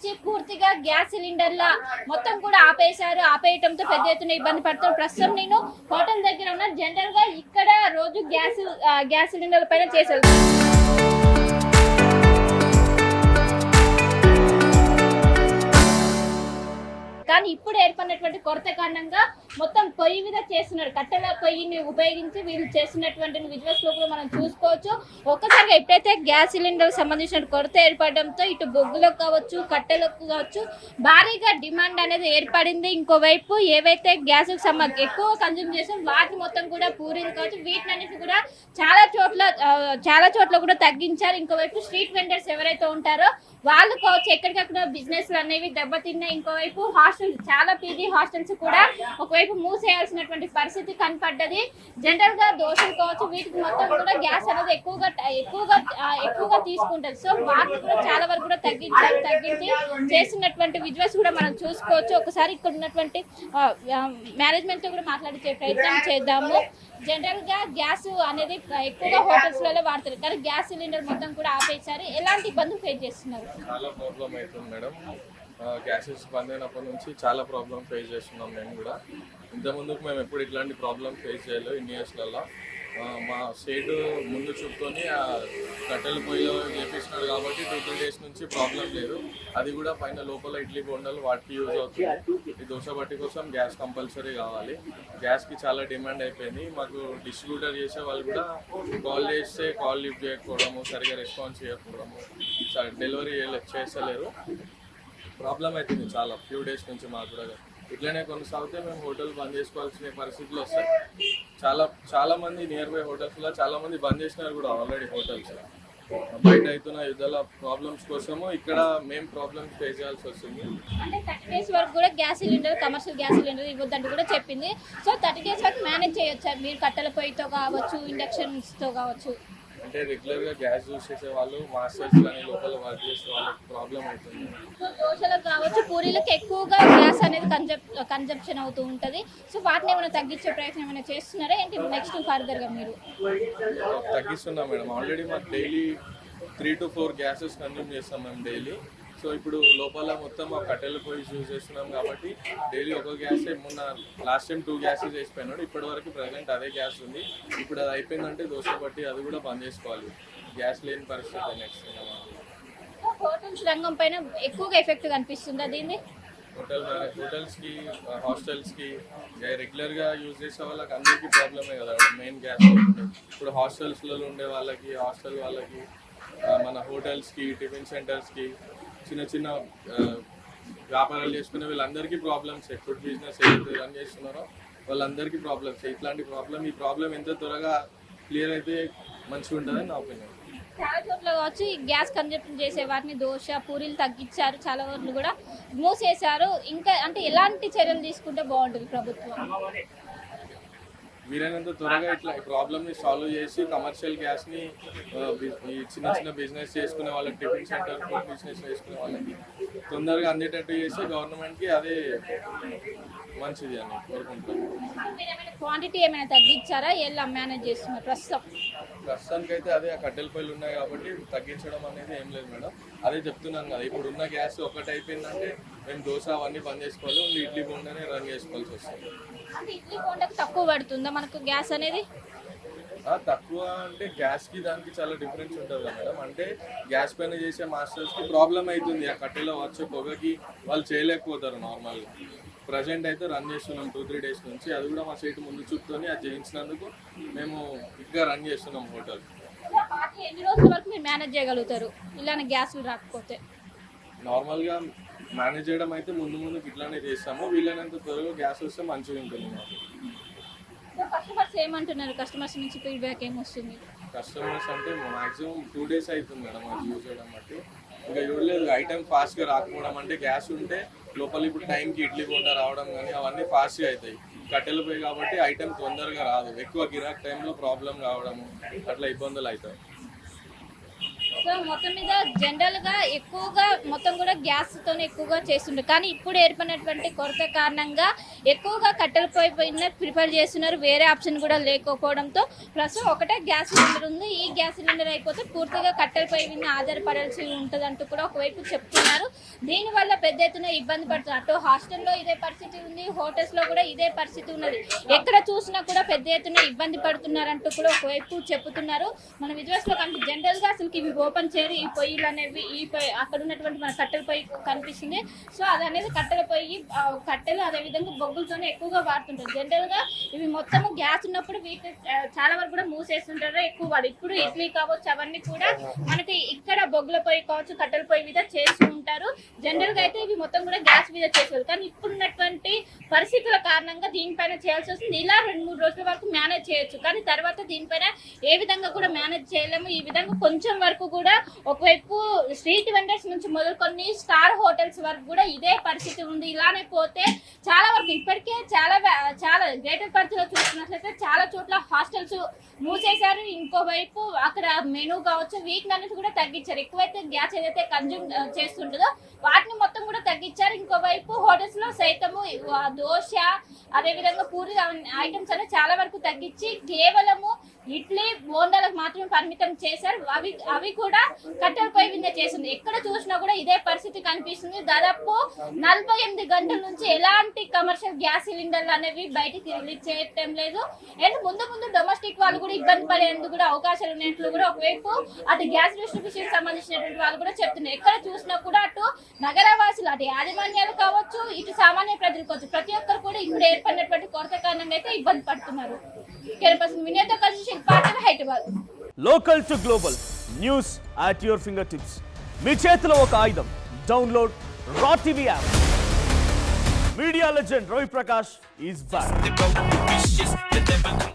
నుంచి పూర్తిగా గ్యాస్ సిలిండర్ల మొత్తం కూడా ఆపేయటంతో పెద్ద ఎత్తున ఇబ్బంది పడుతున్నారు. ప్రస్తుతం నేను హోటల్ దగ్గర ఉన్న జనరల్ గా ఇక్కడ రోజు గ్యాస్ సిలిండర్ల పైన చేసేది కానీ ఇప్పుడు ఏర్పడినటువంటి కొరత కారణంగా మొత్తం పొయ్యి మీద చేస్తున్నారు. కట్టెల పొయ్యిని ఉపయోగించి వీళ్ళు చేస్తున్నటువంటి విజువల్స్ లో కూడా మనం చూసుకోవచ్చు. ఒక్కసారిగా ఎప్పుడైతే గ్యాస్ సిలిండర్ సంబంధించిన కొరత ఏర్పడడంతో ఇటు బొగ్గులకు కావచ్చు, కట్టెలకు కావచ్చు భారీగా డిమాండ్ అనేది ఏర్పడింది. ఇంకోవైపు ఏవైతే గ్యాస్ ఎక్కువ కన్జ్యూమ్ చేసాం వాటిని మొత్తం కూడా పూరీలు కావచ్చు వీటినన్నిటి కూడా చాలా చోట్ల కూడా తగ్గించారు. ఇంకోవైపు స్ట్రీట్ వెండర్స్ ఎవరైతే ఉంటారో వాళ్ళు కావచ్చు ఎక్కడికక్కడ బిజినెస్లు అనేవి దెబ్బతిన్నాయి. ఇంకోవైపు చాలా పీజీ హాస్టల్స్ కూడా ఒకవైపు మూసేయాల్సినటువంటి పరిస్థితి కనపడ్డది. జనరల్ గా దోశలు కావచ్చు వీటికి మొత్తం కూడా గ్యాస్ అనేది ఎక్కువగా తీసుకుంటారు. సో వాటిని కూడా చాలా వరకు కూడా తగ్గించి చేస్తున్నటువంటి విజువల్స్ కూడా మనం చూసుకోవచ్చు. ఒకసారి ఇక్కడ ఉన్నటువంటి మేనేజ్మెంట్ తో కూడా మాట్లాడే ప్రయత్నం చేద్దాము. జనరల్ గా గ్యాస్ అనేది ఎక్కువగా హోటల్స్ లలో వాడతారు కానీ గ్యాస్ సిలిండర్ మొత్తం కూడా ఆపేశారు. ఎలాంటి ఇబ్బందులు ఫేస్ చేస్తున్నారు? చాలా ప్రాబ్లం అవుతుంది మేడం. గ్యాసెస్ బంద్ అయినప్పటి నుంచి చాలా ప్రాబ్లం ఫేస్ చేస్తున్నాం. మేము కూడా ఇంతకుముందుకు మేము ఎప్పుడు ఇట్లాంటి ప్రాబ్లం ఫేస్ చేయలేదు ఇన్ని ఇయర్స్లలో. మా స్టేట్ ముందు చూపుకొని కట్టెల పొయ్యిలో చేపిస్తున్నారు కాబట్టి 2-3 days నుంచి ప్రాబ్లం లేదు. అది కూడా పైన లోపల ఇడ్లీ బొండలు వాటికి యూజ్ అవుతుంది. ఈ దోశ బట్టి కోసం గ్యాస్ కంపల్సరీ కావాలి. గ్యాస్కి చాలా డిమాండ్ అయిపోయింది. మాకు డిస్ట్రిబ్యూటర్ చేసే వాళ్ళు కూడా కాల్ చేస్తే కాల్ లిఫ్ట్ చేయకపోవడము, సరిగా రెస్పాన్స్ చేయకపోవడము, డెలివరీ చేస్తలేరు. ప్రాబ్లం అవుతుంది చాలా ఫ్యూ డేస్ నుంచి. మాకు కూడా ఇట్లనే కొనసాగితే మేము హోటల్ బంద్ చేసుకోవాల్సిన పరిస్థితులు వస్తాయి. చాలా మంది నియర్ బై హోటల్స్లో చాలా మంది బంద్ చేసినారు కూడా ఆల్రెడీ హోటల్స్. బయట అవుతున్న యుద్ధాల ప్రాబ్లమ్స్ కోసము ఇక్కడ మేము ప్రాబ్లమ్స్ ఫేస్ చేయాల్సి వస్తుంది. అంటే 30 days వరకు కూడా కమర్షియల్ గ్యాస్ సిలిండర్ ఇవ్వద్దంటూ కూడా చెప్పింది. సో 30 days వరకు మేనేజ్ చేయొచ్చు మీరు కట్టెల పొయ్యితో కావచ్చు, ఇండక్షన్స్తో కావచ్చు. అంటే రెగ్యులర్గా గ్యాస్ యూజ్ చేసే వాళ్ళు మాస్టర్స్ కానీ లోపల వర్క్ చేసే వాళ్ళకి ప్రాబ్లం అవుతుంది. సో దోశలకు కావచ్చు పూరీలకు ఎక్కువగా గ్యాస్ అనేది కన్జంప్షన్ అవుతూ ఉంటుంది. సో వాటిని ఏమైనా తగ్గించే ప్రయత్నం ఏమైనా చేస్తున్నారా ఏంటి నెక్స్ట్ ఫర్దర్గా మీరు? తగ్గిస్తున్నాం మేడం. ఆల్రెడీ మాకు డైలీ 3 to 4 గ్యాసెస్ కన్జ్యూమ్ చేస్తాం మేము డైలీ. సో ఇప్పుడు లోపల మొత్తం ఆ కట్టెల పొయ్యి యూజ్ చేస్తున్నాం కాబట్టి డైలీ ఒక గ్యాసే. మొన్న లాస్ట్ టైం 2 గ్యాసెస్ వేసిపోయినాడు. ఇప్పటి వరకు ప్రజెంట్ అదే గ్యాస్ ఉంది. ఇప్పుడు అది అయిపోయిందంటే దోశ బట్టి అది కూడా బంద్ చేసుకోవాలి. గ్యాస్ లేని పరిస్థితి నెక్స్ట్. హోటల్స్ రంగం పైన ఎక్కువగా ఎఫెక్ట్ కనిపిస్తుంది దీన్ని. హోటల్స్కి, హాస్టల్స్కి రెగ్యులర్గా యూజ్ చేసే వాళ్ళకి అందరికీ ప్రాబ్లమే కదా మెయిన్ గ్యాస్. ఇప్పుడు హాస్టల్స్లో ఉండే వాళ్ళకి, హాస్టల్ వాళ్ళకి, మన హోటల్స్కి, టిఫిన్ సెంటర్స్కి, చిన్న వ్యాపారాలు చేసుకునే వీళ్ళందరికీ ప్రాబ్లమ్స్. ఫుడ్ బిజినెస్ ఏదైతే రన్ చేస్తున్నారో వాళ్ళందరికీ ప్రాబ్లమ్స్. ఈ ప్రాబ్లం ఎంత త్వరగా క్లియర్ అయితే మంచిగా ఉంటుందని నా ఒపీనియన్. చాలా చోట్ల కావచ్చు ఈ గ్యాస్ కన్జంప్షన్ చేసే వాటిని దోశ పూరీలు తగ్గించారు, చాలా వరకు కూడా మూసేశారు. ఇంకా అంటే ఎలాంటి చర్యలు తీసుకుంటే బాగుంటుంది ప్రభుత్వం? వీలైనంత త్వరగా ఇట్లా ఈ ప్రాబ్లమ్ని సాల్వ్ చేసి కమర్షియల్ గ్యాస్ని ఈ చిన్న బిజినెస్ చేసుకునే వాళ్ళకి, టిఫిన్ సెంటర్ ఫుడ్ బిజినెస్ చేసుకునే వాళ్ళకి తొందరగా అందేటట్టు చేసి గవర్నమెంట్కి అదే మంచిది అని కోరుకుంటాను. క్వాంటిటీ ఏమైనా తగ్గించారా? ఎలా మేనేజ్ చేస్తున్నారు ప్రస్తుతానికి అయితే అదే ఆ కట్టెల పొయ్యిలు ఉన్నాయి కాబట్టి తగ్గించడం అనేది ఏం లేదు మేడం. అదే చెప్తున్నాను కదా, ఇప్పుడు ఉన్న గ్యాస్ ఒకటి అయిపోయిందంటే మేము దోశ అవన్నీ బంద్ చేసుకోవాలి, ఓన్లీ ఇడ్లీ బొండనే రన్ చేసుకోవాల్సి వస్తుంది. అంటే ఇడ్లీ బొండకి తక్కువ పడుతుందా మనకు గ్యాస్ అనేది? తక్కువ అంటే గ్యాస్కి దానికి చాలా డిఫరెన్స్ ఉంటుంది కదా మేడం. అంటే గ్యాస్ పైన చేసే మాస్టర్స్కి ప్రాబ్లం అవుతుంది. ఆ కట్టెలో వచ్చే పొగకి వాళ్ళు చేయలేకపోతారు నార్మల్గా. ప్రజెంట్ అయితే రన్ చేస్తున్నాం 2-3 days నుంచి. అది కూడా మా సైట్ ముందు చూపుతోని అది చేయించినందుకు మేము ఇంకా రన్ చేస్తున్నాం హోటల్. ఎన్ని రోజుల వరకు మీరు మేనేజ్ చేయగలుగుతారు ఇలానే గ్యాస్లు రాకపోతే? నార్మల్గా మేనేజ్ చేయడం అయితే ముందుకు ఇట్లానే చేస్తాము. వీలైనంత త్వరగా గ్యాస్ వస్తే మంచిగా ఉంటుంది. కస్టమర్స్ ఏమంటున్నారు? కస్టమర్స్ నుంచి ఫీడ్బ్యాక్ ఏమొస్తుంది? కస్టమర్స్ అంటే మాక్సిమం 2 days అవుతుంది మేడం అది యూజ్ చేయడం బట్టి. ఇంకా చూడలేదు ఐటమ్ ఫాస్ట్గా రాకపోవడం. అంటే గ్యాస్ ఉంటే లోపల ఇప్పుడు టైంకి ఇడ్లీ బొండా రావడం కానీ అవన్నీ ఫాస్ట్గా అవుతాయి. కట్టెలు పోయి కాబట్టి ఐటమ్ తొందరగా రాదు. ఎక్కువ గిరాక్ టైంలో ప్రాబ్లం రావడము అట్లా ఇబ్బందులు అవుతాయి. సో మొత్తం మీద జనరల్ గా ఎక్కువగా మొత్తం కూడా గ్యాస్ తోనే ఎక్కువగా చేస్తుంటారు, కానీ ఇప్పుడు ఏర్పడినటువంటి కొరత కారణంగా ఎక్కువగా కట్టెల పొయ్యి పైన ప్రిపేర్ చేస్తున్నారు. వేరే ఆప్షన్ కూడా లేకపోవడంతో ప్రస్తుతం ఒకటే గ్యాస్ సిలిండర్ ఉంది. ఈ గ్యాస్ సిలిండర్ అయిపోతే పూర్తిగా కట్టెల పొయ్యి మీద ఆధారపడాల్సి ఉంటుంది అంటూ కూడా ఒకవైపు చెప్తున్నారు. దీనివల్ల పెద్ద ఎత్తున ఇబ్బంది పడుతుంది. అటు హాస్టల్లో ఇదే పరిస్థితి ఉంది, హోటల్స్ లో కూడా ఇదే పరిస్థితి ఉన్నది. ఎక్కడ చూసినా కూడా పెద్ద ఎత్తున ఇబ్బంది పడుతున్నారంటూ కూడా ఒకవైపు చెప్తున్నారు. మన విజువల్స్ లో జనరల్ గా అసలు ఇవి ఓపెన్ చేయరు, ఈ పొయ్యిలు అనేవి ఈ పొయ్యి అక్కడ ఉన్నటువంటి మన కట్టెల పొయ్యి కనిపిస్తుంది. సో అది అనేది కట్టెల పొయ్యి, కట్టెలు అదేవిధంగా బొగ్గులతోనే ఎక్కువగా వాడుతుంటారు. జనరల్ గా ఇవి మొత్తం గ్యాస్ ఉన్నప్పుడు వీటి చాలా వరకు కూడా మూసేస్తుంటారు ఎక్కువ వాడు. ఇప్పుడు ఇడ్లీ కావచ్చు అవన్నీ కూడా మనకి ఇక్కడ బొగ్గుల పొయ్యి కావచ్చు కట్టెల పొయ్యి మీద చేస్తూ ఉంటారు. జనరల్ గా అయితే ఇవి మొత్తం కూడా గ్యాస్ మీద చేసేవారు, కానీ ఇప్పుడున్నటువంటి పరిస్థితుల కారణంగా దీనిపైన చేయాల్సి వస్తుంది. ఇలా 2-3 రోజుల వరకు మేనేజ్ చేయొచ్చు, కానీ తర్వాత దీనిపైన ఏ విధంగా కూడా మేనేజ్ చేయలేము. ఈ విధంగా కొంచెం వరకు కూడా ఒకవైపు స్ట్రీట్ వెండర్స్ నుంచి మొదలుకొని స్టార్ హోటల్స్ వరకు కూడా ఇదే పరిస్థితి ఉంది. ఇలానే పోతే చాలా వరకు ఇప్పటికే చాలా గ్రేటర్ పరిధిలో చూసుకున్నట్లయితే చాలా చోట్ల హాస్టల్స్ మూసేశారు. ఇంకోవైపు అక్కడ మెనూ కావచ్చు వీటిని కూడా తగ్గించారు. ఎక్కువైతే గ్యాస్ ఏదైతే కన్జ్యూమ్ చేస్తుంటుందో వాటిని మొత్తం కూడా తగ్గించారు. ఇంకోవైపు హోటల్స్ లో సైతము దోశ అదేవిధంగా పూరి ఐటమ్స్ అనేది చాలా వరకు తగ్గించి కేవలము ఇడ్లీ బోండాలకు మాత్రమే పరిమితం చేశారు. అవి కూడా కట్టెల పొయ్యి మీద చేస్తుంది. ఎక్కడ చూసినా కూడా ఇదే పరిస్థితి కనిపిస్తుంది. దాదాపు 48 గంటల నుంచి ఎలాంటి కమర్షియల్ గ్యాస్ సిలిండర్లు అనేవి బయటికి రిలీజ్ చేయటం లేదు. అండ్ ముందు డొమెస్టిక్ వాళ్ళు కూడా ఇబ్బంది పడేందుకు కూడా అవకాశాలు ఉన్నట్లు కూడా ఒకవైపు అటు గ్యాస్ డిస్ట్రిబ్యూషన్ సంబంధించినటువంటి వాళ్ళు కూడా చెప్తున్నారు. ఎక్కడ చూసినా కూడా అటు నగరవాసులు అటు యాజమాన్యాలు కావచ్చు ఇటు సామాన్య ప్రజలు కావచ్చు ప్రతి ఒక్కరు కూడా ఇప్పుడు ఏర్పడినటువంటి కొరత కారణంగా అయితే ఇబ్బంది పడుతున్నారు. వినోద కలిసి శిల్పాటలు Hyderabad. Local to global news at your fingertips. మీ చేతిలో ఒక ఆయుధం. Download Raw TV app. Media legend Ravi Prakash is back.